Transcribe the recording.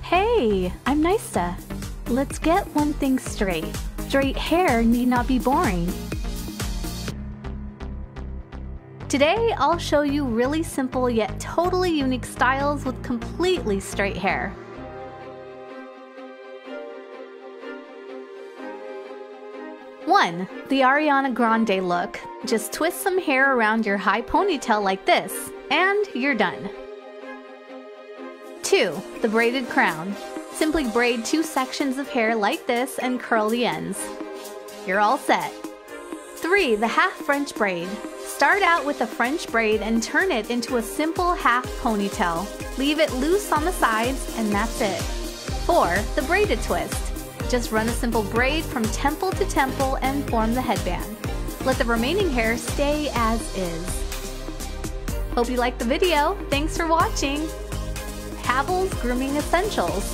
Hey, I'm Nysta. Let's get one thing straight. Straight hair need not be boring. Today, I'll show you really simple yet totally unique styles with completely straight hair. One, the Ariana Grande look. Just twist some hair around your high ponytail like this, and you're done. 2, the braided crown. Simply braid 2 sections of hair like this and curl the ends. You're all set. 3, the half French braid. Start out with a French braid and turn it into a simple half ponytail. Leave it loose on the sides and that's it. 4, the braided twist. Just run a simple braid from temple to temple and form the headband. Let the remaining hair stay as is. Hope you liked the video. Thanks for watching. Havells Grooming Essentials.